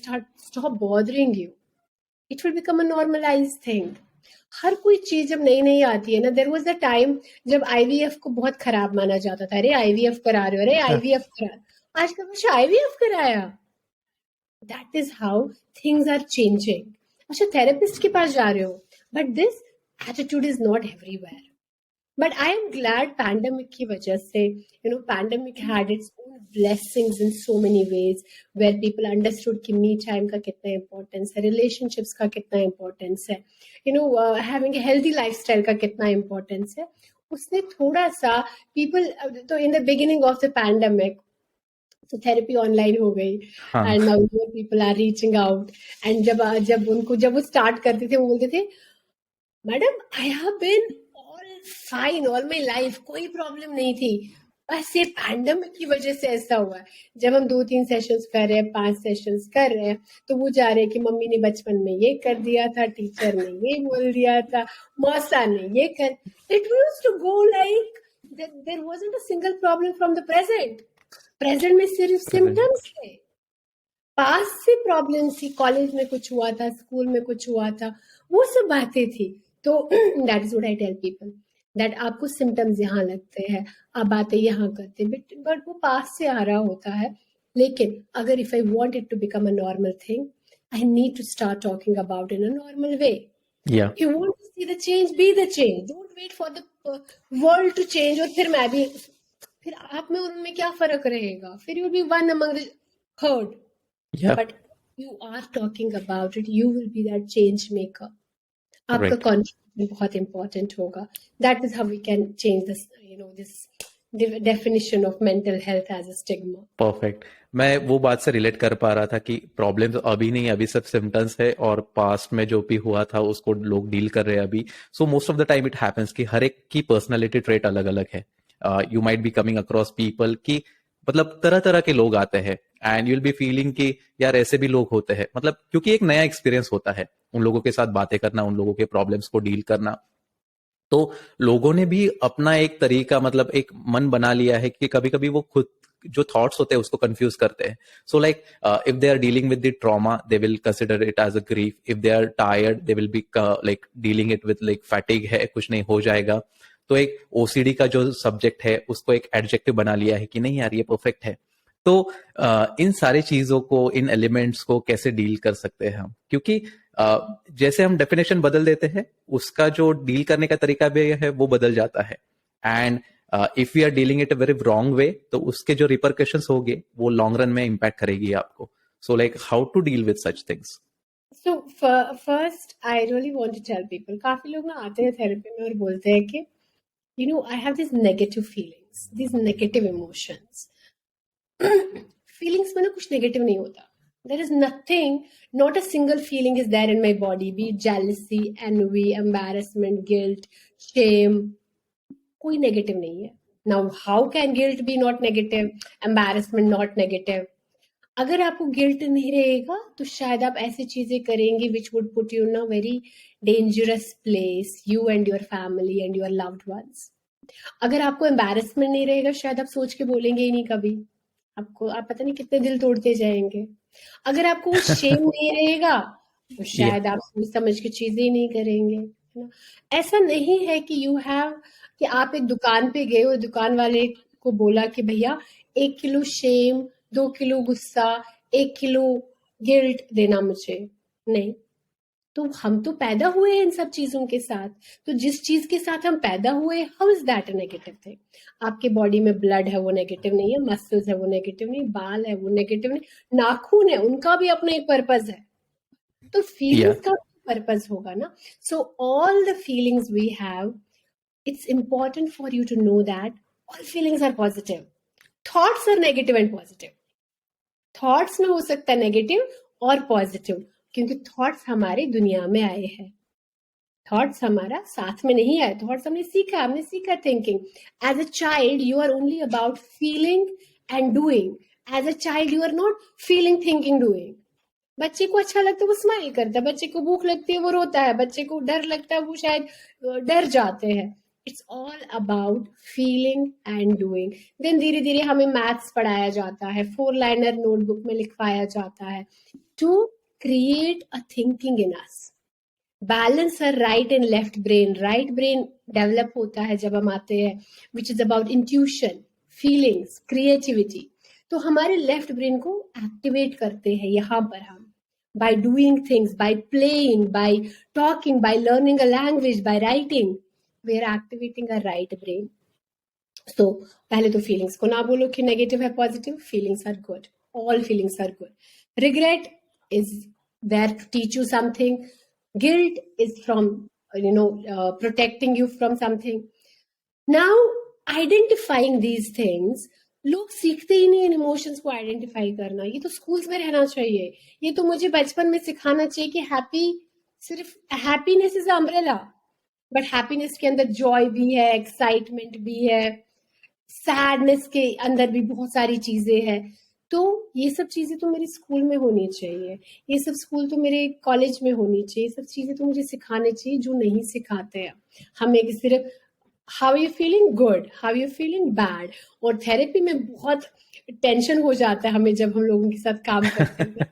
Speaker 2: stop bothering you. It will become a normalized thing. हर कोई चीज जब नई नई आती है ना, देयर वाज अ टाइम जब आईवीएफ को बहुत खराब माना जाता था. अरे आईवीएफ करा रहे हो, अरे
Speaker 1: अच्छा.
Speaker 2: आईवीएफ करा. आजकल बच्चा आईवीएफ कराया. That is how things are changing. अच्छा थेरेपिस्ट के पास जा रहे हो, but this attitude is not everywhere. But I am glad pandemic की वजह से, pandemic had its own blessings in so many ways, where people understood कि me time का कितना importance है, relationships का कितना importance है, having a healthy lifestyle का कितना importance है. उसने थोड़ा सा people, तो in the beginning of the pandemic, तो थेरेपी ऑनलाइन हो गई
Speaker 1: हाँ.
Speaker 2: And now people are reaching out. एंड जब वो स्टार्ट करते थे, वो बोलते थे, madam I have been all fine all my life, कोई प्रॉब्लम नहीं थी, बस ये पैंडेमिक की वजह से ऐसा हुआ है. जब हम 2-3 सेशंस कर रहे हैं, 5 सेशंस कर रहे हैं, तो वो जा रहे हैं कि मम्मी ने बचपन में ये कर दिया था, टीचर ने ये बोल दिया था, मौसा ने ये कर. It used to go like there wasn't a single problem from the present में सिर्फ सिम्टम्स थे. पास से प्रॉब्लम थी, कॉलेज में कुछ हुआ था, स्कूल में कुछ हुआ था, वो सब बातें थी. तो that is what I tell people, that आपको सिम्टम्स यहाँ लगते हैं, आप बातें यहाँ करते हैं, बट वो पास से आ रहा होता है. लेकिन अगर if I want it to become a normal thing, I need to start talking about in a normal way.
Speaker 1: Yeah.
Speaker 2: You want to see the change, be the change. Don't wait for the world to change. और फिर मैं भी, फिर आप में और उनमें क्या फर्क रहेगा? फिर you will be one among the herd.
Speaker 1: Yeah.
Speaker 2: But you are talking about it. You will be that change maker. आपका
Speaker 1: Right.
Speaker 2: contribution बहुत important होगा. That is how we can change this, this definition of mental health as a stigma.
Speaker 1: Perfect. मैं वो बात से relate कर पा रहा था कि प्रॉब्लम्स अभी नहीं, अभी सब सिम्टम्स है और पास्ट में जो भी हुआ था उसको लोग डील कर रहे हैं अभी. So most of the time it happens कि हर एक की पर्सनालिटी ट्रेट अलग अलग है. You might be coming across people कि मतलब तरह तरह के लोग आते हैं and you will be feeling कि यार ऐसे भी लोग होते हैं, मतलब क्योंकि एक नया एक्सपीरियंस होता है उन लोगों के साथ बातें करना, उन लोगों के प्रॉब्लम्स को डील करना. तो लोगों ने भी अपना एक तरीका, मतलब एक मन बना लिया है कि कभी कभी वो खुद जो थॉट्स होते हैं उसको कंफ्यूज करते हैं. So like if they are dealing with the trauma they will consider it as a grief. If they are tired they will be like dealing it with like fatigue है, कुछ नहीं हो जाएगा. तो एक ओसीडी का जो सब्जेक्ट है उसको एक एडजेक्टिव बना लिया है कि नहीं यार ये परफेक्ट है. तो इन सारी चीजों को, इन एलिमेंट्स को कैसे डील कर सकते हैं हम, क्योंकि जैसे हम डेफिनेशन बदल देते हैं उसका जो डील करने का तरीका भी है वो बदल जाता है. And if we are dealing it a very wrong way तो उसके जो रिपरकशंस होंगे वो लॉन्ग रन में इम्पैक्ट करेगी आपको. So like how to deal with such things.
Speaker 2: So first, I really want to tell people, काफी लोग ना आते हैं थेरेपी में और बोलते हैं कि I have these negative feelings, these negative emotions. Feelings में ना कुछ negative नहीं होता. There is nothing, not a single feeling is there in my body, be it jealousy, envy, embarrassment, guilt, shame. कोई negative नहीं है. Now, how can guilt be not negative, embarrassment not negative? अगर आपको guilt नहीं रहेगा तो शायद आप ऐसी चीजें करेंगे which would put you in a very dangerous place, you and your family and your loved ones. अगर आपको एम्बैरेसमेंट नहीं रहेगा शायद आप सोच के बोलेंगे ही नहीं कभी. आप पता नहीं कितने दिल तोड़ते जाएंगे. अगर आपको वो शेम नहीं रहेगा तो शायद आप सोच समझ के चीजें ही नहीं करेंगे, है ना. ऐसा नहीं है कि कि आप एक दुकान पे गए और दुकान वाले को बोला कि भैया 1 किलो शेम, 2 किलो गुस्सा, 1 किलो गिल्ट देना मुझे. नहीं, तो हम तो पैदा हुए हैं इन सब चीजों के साथ. तो जिस चीज के साथ हम पैदा हुए, how is that a negative thing? आपके बॉडी में ब्लड है वो नेगेटिव नहीं है, मसल्स है वो नेगेटिव नहीं, बाल है वो नेगेटिव नहीं, नाखून है उनका भी अपना एक पर्पज है. तो फीलिंग्स का पर्पज होगा ना. So all the feelings we have, it's important for you to know that all feelings are positive. Thoughts are negative and positive. Thoughts में हो सकता है नेगेटिव और पॉजिटिव, क्योंकि थॉट्स हमारी दुनिया में आए हैं. थॉट्स हमारा साथ में नहीं आए, थॉट्स हमने सीखा thinking. As a child you are only about feeling and doing. As a child you are not feeling, thinking, doing. बच्चे को अच्छा लगता है वो स्माइल करता है, बच्चे को भूख लगती है वो रोता है, बच्चे को डर लगता है वो शायद डर जाते हैं. It's all about feeling and doing. Then धीरे धीरे हमें मैथ्स पढ़ाया जाता है, 4 लाइनर नोटबुक में लिखवाया जाता है to create a thinking in us. Balance her right and left brain. Right brain develop होता है जब हम आते हैं, which is about intuition, feelings, creativity. तो हमारे लेफ्ट ब्रेन को एक्टिवेट करते हैं यहाँ पर हम, by doing things, by playing, by talking, by learning a language, by writing. We are activating our right brain. So पहले तो feelings को ना बोलो कि negative है positive. Feelings are good. All feelings are good. Regret is there to teach you something. Guilt is from protecting you from something. Now identifying these things, लोग सीखते ही नहीं इन इमोशंस को आइडेंटिफाई करना. ये तो स्कूल्स में रहना चाहिए. ये तो मुझे बचपन में सिखाना चाहिए कि हैप्पी सिर्फ happiness is umbrella, but happiness के अंदर जॉय भी है, एक्साइटमेंट भी है, सैडनेस के अंदर भी बहुत सारी चीजें हैं. तो ये सब चीजें तो मेरे स्कूल में होनी चाहिए, ये सब स्कूल तो मेरे कॉलेज में होनी चाहिए, सब चीजें तो मुझे सिखाने चाहिए जो नहीं सिखाते हैं हमें. सिर्फ how you feeling good, how you feeling bad. और थेरेपी में बहुत टेंशन हो जाता है हमें जब हम लोगों के साथ काम करते हैं.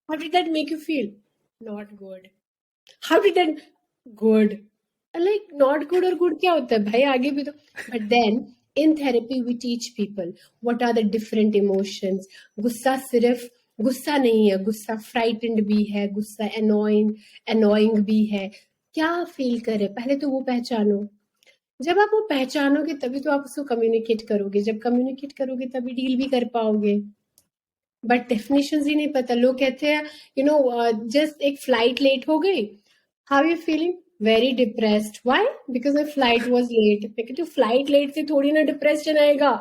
Speaker 2: How did that make you feel? Not good. How did that good? Like not good और गुड क्या होता है भाई, आगे भी तो. But then in therapy we teach people what are the different emotions. गुस्सा सिर्फ गुस्सा नहीं है, गुस्सा फ्राइटेंड भी है, गुस्सा अनोइंग भी है. क्या फील करे पहले तो वो पहचानो. जब आप वो पहचानोगे तभी तो आप उसको कम्युनिकेट करोगे, जब कम्युनिकेट करोगे तभी डील भी कर पाओगे. बट डेफिनेशंस ही नहीं पता. लोग कहते हैं जस्ट एक फ्लाइट लेट हो गई, how you feeling? Very depressed. Why? Because my flight was late. मैं कहती हूँ फ्लाइट लेट से थोड़ी ना डिप्रेशन आएगा.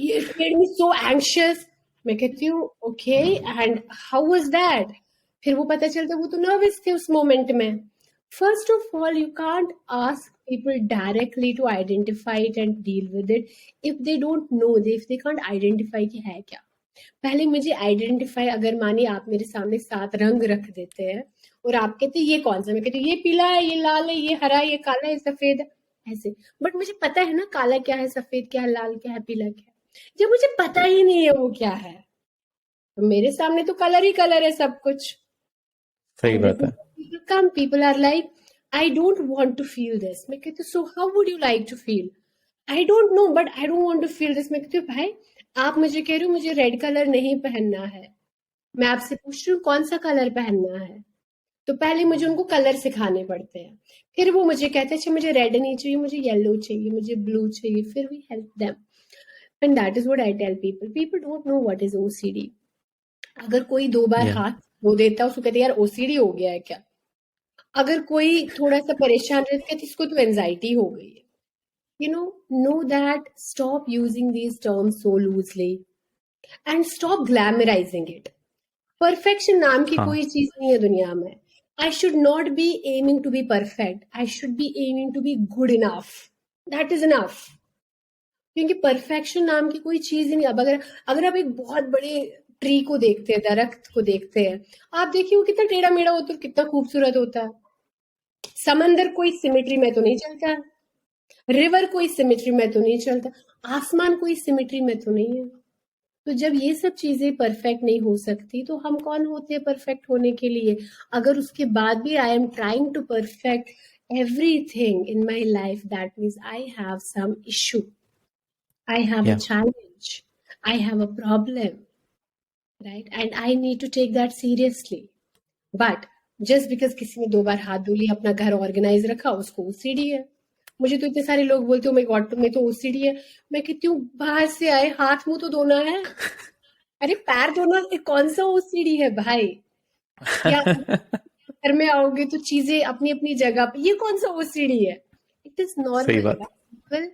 Speaker 2: ये मेड मी सो एंशियस. मैं कहती हूँ okay and how was that? फिर वो पता चलता वो तो नर्वस थे उस मोमेंट में. First of all, you can't ask people directly to identify it and deal with it if they don't know, if they can't identify कि है क्या. पहले मुझे आइडेंटिफाई, अगर मानिए आप मेरे सामने 7 रंग रख देते हैं और आप कहते हैं ये कौन सा, मैं कहती हूँ ये पीला है, ये लाल है, ये हरा है, ये काला है, ये सफेद है, ऐसे. बट मुझे पता है ना काला क्या है, सफेद क्या है, लाल क्या है, पीला क्या है. जब मुझे पता ही नहीं है वो क्या है, तो मेरे सामने तो कलर ही कलर है सब कुछ.
Speaker 1: सही बात है.
Speaker 2: People are like, I don't want to feel this. मैं कहती हूँ so how would you like to feel? I don't know but I don't want to feel this. मैं कहती हूँ भाई आप मुझे कह रहे हो मुझे रेड कलर नहीं पहनना है, मैं आपसे पूछ रही हूँ कौन सा कलर पहनना है. तो पहले मुझे उनको कलर सिखाने पड़ते हैं, फिर वो मुझे कहते हैं अच्छा मुझे रेड नहीं चाहिए, मुझे येलो चाहिए, मुझे ब्लू चाहिए, फिर we help them. And that is what I tell people. People don't know what is OCD. अगर कोई 2 बार
Speaker 1: Yeah.
Speaker 2: हाथ धो देता है उसको कहते हैं यार OCD हो गया है क्या. अगर कोई थोड़ा सा परेशान रहता है इसको तो एंजाइटी हो गई है. know that, stop using these terms so loosely and stop glamorizing it. Perfection नाम की
Speaker 1: हाँ.
Speaker 2: कोई चीज नहीं है दुनिया में. I should not be aiming to be perfect. I should be aiming to be good enough. That is enough. क्योंकि परफेक्शन नाम की कोई चीज ही नहीं. अब अगर आप एक बहुत बड़े ट्री को देखते हैं, दरख्त को देखते हैं, आप देखिए वो कितना टेढ़ा मेढ़ा होता है, कितना खूबसूरत होता है. समंदर कोई सिमेट्री में तो नहीं चलता, रिवर कोई सिमेट्री में तो नहीं चलता, आसमान कोई सिमेट्री में तो नहीं है. तो जब ये सब चीजें परफेक्ट नहीं हो सकती तो हम कौन होते हैं परफेक्ट होने के लिए. अगर उसके बाद भी I am trying to perfect everything in my life, that means I have some issue, I have a challenge, I have a problem, right? And I need to take that seriously. But just because किसी ने 2 बार हाथ धो लिया, अपना घर organise रखा, उसको OCD है. मुझे तो इतने सारे लोग बोलते हो माय गॉड तुम्हें तो OCD है. मैं कहती हूँ बाहर से आए हाथ मुंह तो धोना है, अरे पैर धोना कौन सा OCD है भाई. या घर में आओगे तो चीजें अपनी अपनी जगह पे, ये कौन सा OCD है. It is normal. People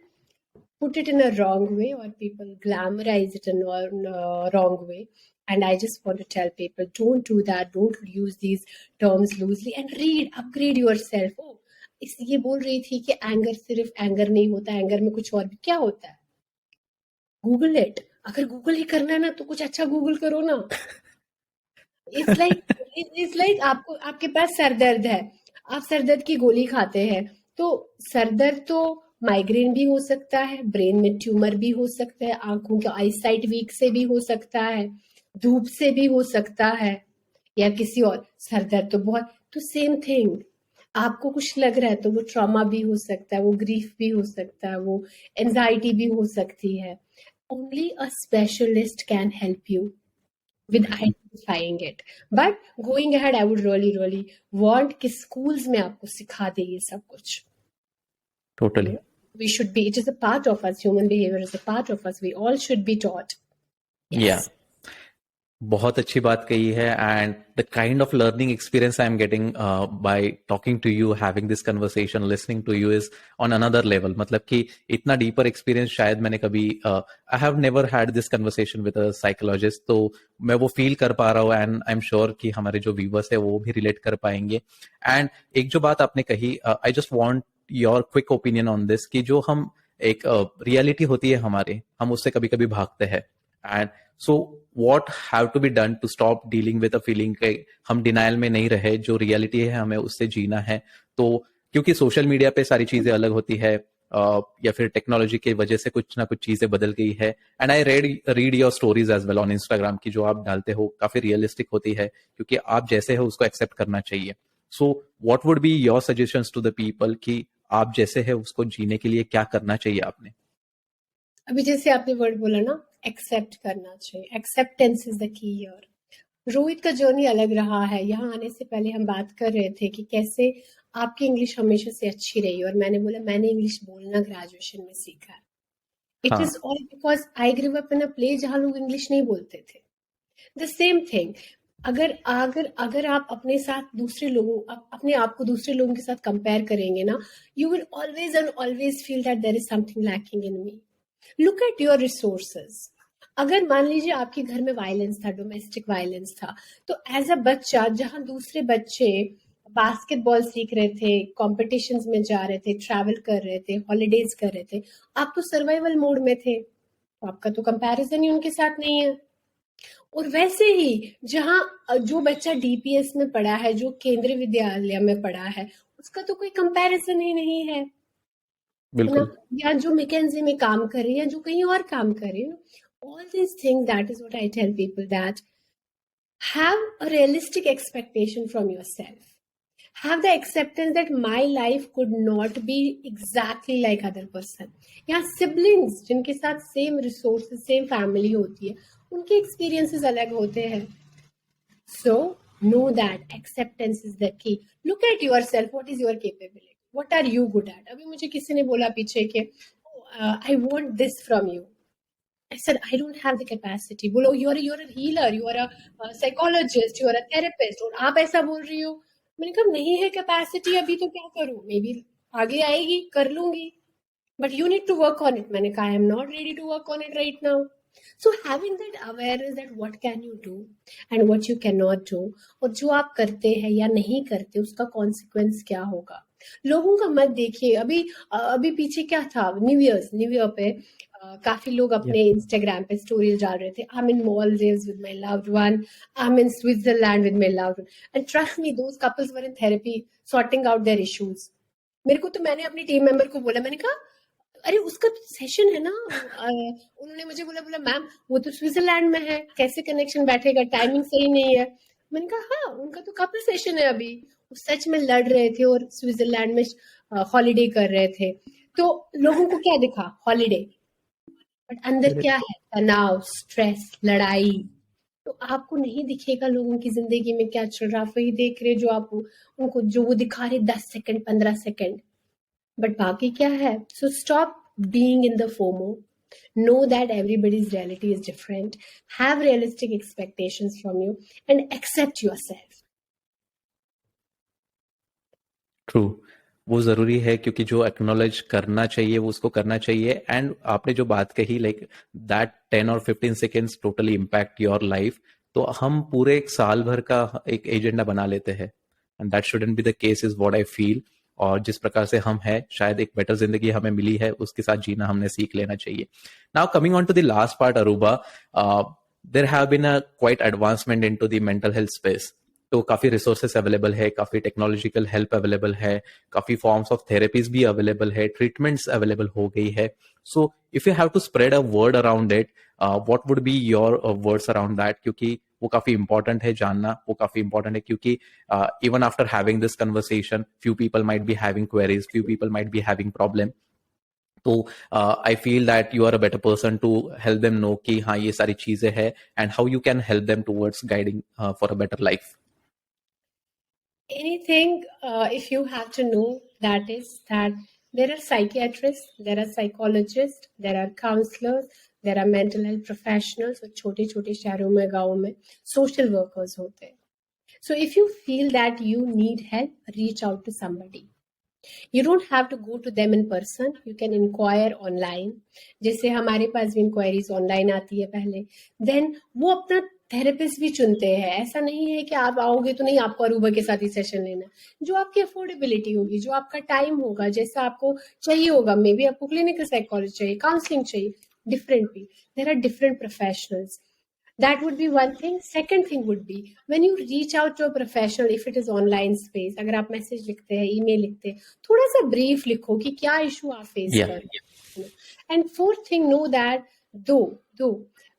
Speaker 2: put it in a wrong way or people glamorize it in a wrong way And I just want to tell people, don't do that. Don't use these terms loosely and read, upgrade yourself. Oh, ये बोल रही थी कि anger सिर्फ anger नहीं होता, anger में कुछ और भी क्या होता है? Google it. अगर गूगल ही करना है ना तो कुछ अच्छा गूगल करो ना. इट्स लाइक आपको, आपके पास सर दर्द है, आप सर दर्द की गोली खाते हैं, तो सर दर्द तो माइग्रेन भी हो सकता है, ब्रेन में ट्यूमर भी हो सकता है, आंखों के आईसाइट वीक से भी हो सकता है, धूप से भी हो सकता है, या किसी और. सर दर्द तो बहुत, तो सेम थिंग. आपको कुछ लग रहा है तो वो ट्रॉमा भी हो सकता है, वो ग्रीफ भी हो सकता है, वो एंजाइटी भी हो सकती है. Only a specialist can help you with identifying it. But going ahead, I would really want कि schools में आपको सिखा दे ये सब कुछ.
Speaker 1: Totally.
Speaker 2: We should be, it is a part of us, human behavior is a part of us, we all should be taught. Yes.
Speaker 1: Yeah. बहुत अच्छी बात कही है. And the kind of learning experience I am getting by talking to you, having this conversation, listening to you is on another level. मतलब कि इतना deeper experience शायद मैंने कभी, I have never had this conversation with a psychologist. तो मैं वो feel कर पा रहा हूँ एंड आई एम श्योर कि हमारे जो व्यूवर्स है वो भी रिलेट कर पाएंगे. एंड एक जो बात आपने कही, I just want your quick opinion on this, कि जो हम एक रियलिटी होती है हमारे, हम उससे कभी कभी भागते हैं. And so what have to be done to stop dealing with a feeling कि हम डिनाइल में नहीं रहे, जो रियलिटी है हमें उससे जीना है. तो क्योंकि सोशल मीडिया पे सारी चीजें अलग होती है, या फिर टेक्नोलॉजी की वजह से कुछ ना कुछ चीजें बदल गई है. And I read your stories as well on Instagram, की जो आप डालते हो काफी रियलिस्टिक होती है, क्योंकि आप जैसे हो उसको एक्सेप्ट करना चाहिए. So what would be your suggestions to the people कि आप जैसे है उसको जीने के लिए क्या करना चाहिए आपने?
Speaker 2: अभी जैसे आपने वर्ड बोला ना, एक्सेप्ट करना चाहिए. Acceptance is the key here. Rohit का जर्नी अलग रहा है. यहाँ आने से पहले हम बात कर रहे थे कि कैसे आपकी इंग्लिश हमेशा से अच्छी रही, और मैंने बोला मैंने इंग्लिश बोलना ग्रेजुएशन में सीखा है. It is all because I grew up in a place जहाँ लोग इंग्लिश नहीं बोलते थे. द सेम थिंग, अगर अगर अगर आप अपने साथ दूसरे लोगों, अपने आप को दूसरे लोगों के साथ कंपेयर करेंगे ना, you will always and always feel that there is something lacking in me. Look at your resources. अगर मान लीजिए आपके घर में वायलेंस था, डोमेस्टिक वायलेंस था, तो एज अ बच्चा जहां दूसरे बच्चे बास्केटबॉल सीख रहे थे, कॉम्पिटिशन्स में जा रहे थे, ट्रैवल कर रहे थे, हॉलीडेज कर रहे थे, आप तो सर्वाइवल मोड में थे, तो आपका तो कंपैरिजन ही उनके साथ नहीं है. और वैसे ही जहां जो बच्चा डीपीएस में पढ़ा है, जो केंद्रीय विद्यालय में पढ़ा है, उसका तो कोई कंपैरिजन ही नहीं है.
Speaker 1: बिल्कुल.
Speaker 2: या जो मैकेंजी में काम कर रही है, जो कहीं और काम कर रही है. All these things, that is what I tell people, that have a realistic expectation from yourself. Have the acceptance that my life could not be exactly like other person. या siblings जिनके साथ same resources, same family होती है, उनके experiences अलग होते हैं. So know that acceptance is the key. Look at yourself. What is your capability? What are you good at? अभी मुझे किसी ने बोला पीछे कि I want this from you. I said, I don't have the capacity. बोलो you're a healer, you're a psychologist, you're a therapist, और आप ऐसा बोल रही हो. मैंने कहा नहीं है कैपेसिटी अभी, तो क्या करूं, मे बी आगे आएगी, कर लूंगी, but you need to work on it. मैंने कहा I am not ready to work on it right now. So having that awareness that what can you do and what you can not do, और जो आप करते हैं या नहीं करते उसका कॉन्सिक्वेंस क्या होगा. लोगों का मत देखिए. अभी पीछे क्या था, न्यू ईयर पे काफी लोग अपने इंस्टाग्राम पे स्टोरीज डाल रहे थे. I am in Maldives with my loved one, I'm in Switzerland with my loved one, and trust me, those couples were in therapy sorting out their issues. मेरे को तो, मैंने अपनी टीम मेंबर को बोला, मैंने कहा अरे उसका सेशन है ना. उन्होंने मुझे बोला मैम वो तो स्विट्जरलैंड में है, कैसे कनेक्शन बैठेगा, टाइमिंग सही नहीं है. मैंने कहा हाँ, उनका तो कपल सेशन है अभी. वो सच में लड़ रहे थे और स्विट्जरलैंड में हॉलीडे कर रहे थे. तो लोगों को क्या दिखा, हॉलीडे, बट अंदर क्या है, तनाव, स्ट्रेस, लड़ाई. तो आपको नहीं दिखेगा लोगों की जिंदगी में क्या चल रहा, आप वही देख रहे जो आप उनको, जो वो दिखा रहे 10 सेकंड 15 सेकंड, बट बाकी क्या है. So stop being in the FOMO. Know that everybody's reality is different. Have realistic expectations from you and accept yourself.
Speaker 1: True. वो जरूरी है, क्योंकि जो एक्नॉलेज करना चाहिए वो उसको करना चाहिए. एंड आपने जो बात कही, लाइक दैट 10 और 15 seconds totally impact your life. तो हम पूरे एक साल भर का एक एजेंडा बना लेते हैं, and that shouldn't be the case is what I feel. और जिस प्रकार से हम है, शायद एक बेटर जिंदगी हमें मिली है, उसके साथ जीना हमने सीख लेना चाहिए। Now coming on to the last part Arooba, there have been a quite advancement into the mental health space. तो काफी रिसोर्सेस अवेलेबल है, काफी टेक्नोलॉजिकल हेल्प अवेलेबल है, काफी फॉर्म्स ऑफ थेरेपीज भी अवेलेबल है, ट्रीटमेंट्स अवेलेबल हो गई है। So if you have to spread a word around it, what would be your words around that? क्योंकि वो काफी इंपॉर्टेंट है जानना, वो काफी इंपॉर्टेंट है, क्योंकि even after having this conversation, few people might be having queries, few people might be having problem. तो I feel that you are a better person to help them know कि हाँ ये सारी चीजें हैं, and how you can help them towards guiding for a better life.
Speaker 2: Anything, if you have to know, that is that there are psychiatrists, there are psychologists, there are counselors, there are mental health professionals, और छोटे छोटे शहरों में, गाँव में social workers होते हैं. So if you feel that you need help, reach out to somebody. You don't have to go to them in person. You can inquire online. जैसे हमारे पास भी इंक्वायरीज ऑनलाइन आती है पहले, देन वो अपना थेरेपिस्ट भी चुनते हैं। ऐसा नहीं है कि आप आओगे तो नहीं, आपको अरूबा के साथ ही सेशन लेना। जो आपकी अफोर्डेबिलिटी होगी, जो आपका टाइम होगा, जैसा आपको चाहिए होगा, मे बी आपको क्लिनिकल साइकोलॉजी चाहिए, काउंसलिंग चाहिए, डिफरेंट भी। There are different professionals. That would be one thing. Second thing would be when you reach out to a professional, if it is online space, अगर आप message लिखते हैं, email लिखते हैं, थोड़ा सा ब्रीफ लिखो कि क्या इशू आप फेस कर रहे हैं. And fourth thing, know that दो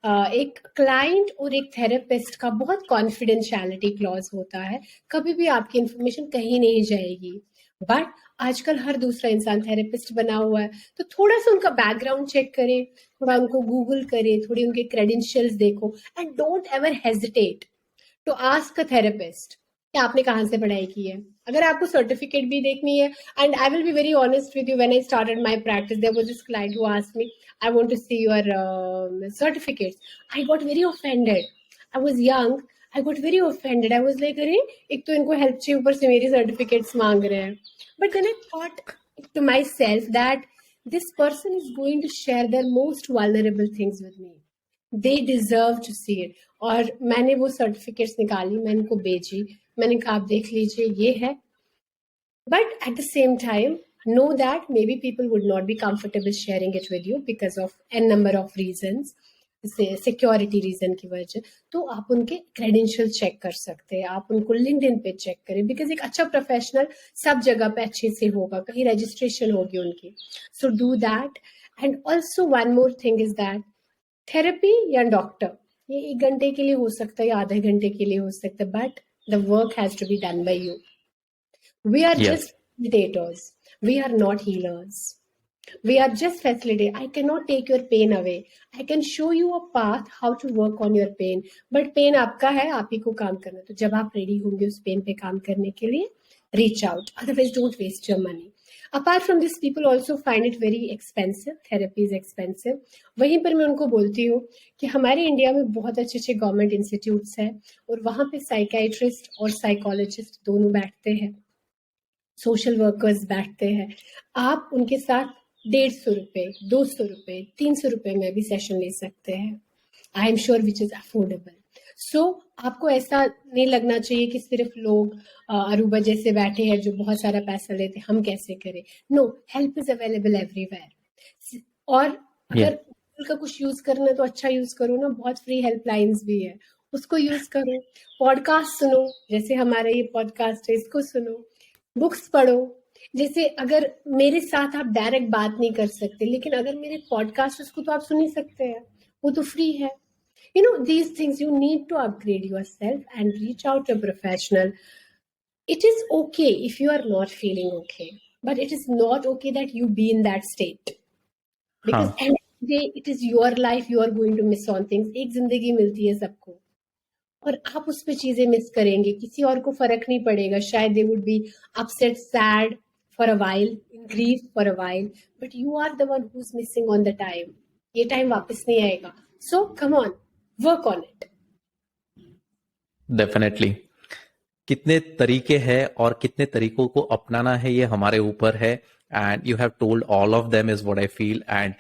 Speaker 2: एक क्लाइंट और एक थेरेपिस्ट का बहुत कॉन्फिडेंशियलिटी क्लॉज होता है. कभी भी आपकी इंफॉर्मेशन कहीं नहीं जाएगी. बट आजकल हर दूसरा इंसान थेरेपिस्ट बना हुआ है, तो थोड़ा सा उनका बैकग्राउंड चेक करें, थोड़ा उनको गूगल करें, थोड़ी उनके क्रेडेंशियल्स देखो, and don't ever hesitate to ask a therapist कि आपने कहाँ से पढ़ाई की है. अगर आपको सर्टिफिकेट भी देखनी है, and I will be very honest with you, when I started my practice there was this client who asked me, I want to see your certificates. I got very offended. I was young, I got very offended. I was like, अरे एक तो इनको help चाहिए, ऊपर से मेरी certificates मांग रहे हैं. But then I thought to myself that this person is going to share their most vulnerable things with me. They deserve to see it. और मैंने वो सर्टिफिकेट्स निकाली, मैंने उनको भेजी, मैंने कहा आप देख लीजिए, ये है. But at the same time, know that maybe people would not be comfortable sharing it with you because of n number of reasons. Security reason की वजह, तो आप उनके क्रेडेंशियल चेक कर सकते हैं, आप उनको लिंक्डइन पे चेक करें, बिकॉज एक अच्छा प्रोफेशनल सब जगह पे अच्छे से होगा, कहीं रजिस्ट्रेशन होगी उनकी. So do that. And also one more thing is that therapy या डॉक्टर ये 1 घंटे के लिए हो सकता है या आधे घंटे के लिए हो सकता है, but the work has to be done by you. We are just facilitators. We are not healers. We are just facilitating. I cannot take your pain away. I can show you a path how to work on your pain. But pain आपका है, आप ही को काम करना. तो जब आप ready होंगे उस पेन पे काम करने के लिए, reach out. Otherwise, don't waste your money. Apart from this, people also find it very expensive. Therapy is expensive. वहीं पर मैं उनको बोलती हूँ कि हमारे इंडिया में बहुत अच्छे अच्छे गवर्नमेंट इंस्टीट्यूट्स हैं और वहाँ पे साइकियाट्रिस्ट और साइकोलॉजिस्ट दोनों बैठते हैं, सोशल वर्कर्स बैठते हैं. आप उनके साथ 150 रुपए, 200 रुपए, 300 रुपए में भी सेशन ले सकते हैं. I am sure which is affordable. So आपको ऐसा नहीं लगना चाहिए कि सिर्फ लोग अरूबा जैसे बैठे हैं जो बहुत सारा पैसा लेते हैं, हम कैसे करें. No, help is available everywhere. और अगर गूगल का कुछ यूज करना है तो अच्छा यूज करो ना, बहुत फ्री हेल्पलाइंस भी है, उसको यूज करो. पॉडकास्ट सुनो, जैसे हमारा ये पॉडकास्ट है, इसको सुनो. बुक्स पढ़ो. जैसे अगर मेरे साथ आप डायरेक्ट बात नहीं कर सकते, लेकिन अगर मेरे पॉडकास्ट उसको तो आप सुन ही सकते हैं, वो तो फ्री है. You know, these things you need to upgrade yourself and reach out to a professional. It is okay if you are not feeling okay, but it is not okay that you be in that state. Because end of the day, it is your life, you are going to miss on things. एक जिंदगी मिलती है सबको और आप उस पे चीजें मिस करेंगे, किसी और को फर्क नहीं पड़ेगा. शायद they would be upset, sad for a while, in grief for a while, but you are the one who's missing on the time. ये टाइम वापस नहीं आएगा. So come on, work on it.
Speaker 1: Definitely. कितने तरीके हैं और कितने तरीकों को अपनाना है ये हमारे ऊपर है, and you have told all of them is what I feel. And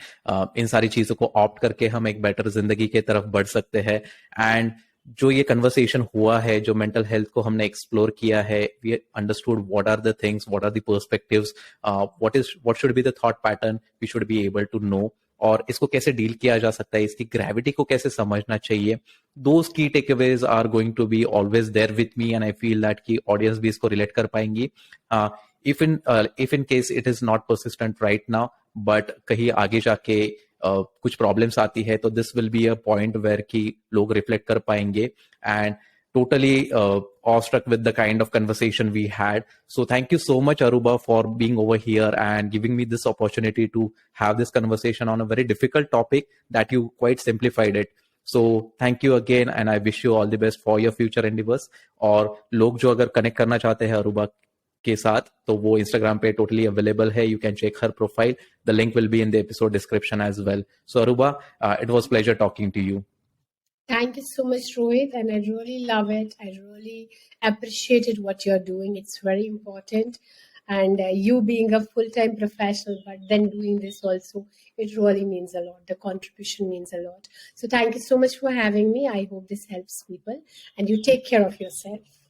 Speaker 1: in सारी चीजों को ऑप्ट करके हम एक बेटर जिंदगी की तरफ बढ़ सकते हैं. एंड जो ये कन्वर्सेशन हुआ है, जो मेंटल हेल्थ को हमने एक्सप्लोर किया है, we understood what are the things, what are the perspectives, what should be the thought pattern we should be able to know, और इसको कैसे डील किया जा सकता है, इसकी ग्रेविटी को कैसे समझना चाहिए. दोज की takeaways are going to be always there with me, and I feel that कि ऑडियंस भी इसको रिलेट कर पाएंगी. If in case it is not persistent right now, but कहीं आगे जाके कुछ प्रॉब्लम्स आती है, तो this will be a point where कि लोग रिफ्लेक्ट कर पाएंगे. And totally awestruck with the kind of conversation we had. So thank you so much, Aruba, for being over here and giving me this opportunity to have this conversation on a very difficult topic that you quite simplified it. So thank you again, and I wish you all the best for your future endeavors. और लोग जो अगर connect करना चाहते हैं Aruba के साथ, तो वो इंस्टाग्राम पे टोटली अवेलेबल है. You can check her profile. The link will be in the episode description as well. So Aruba, it was pleasure talking to you.
Speaker 2: Thank you so much, Rohit, and I really love it. I really appreciated what you're doing. It's very important. And you being a full-time professional, but then doing this also, it really means a lot. The contribution means a lot. So thank you so much for having me. I hope this helps people. And you take care of yourself.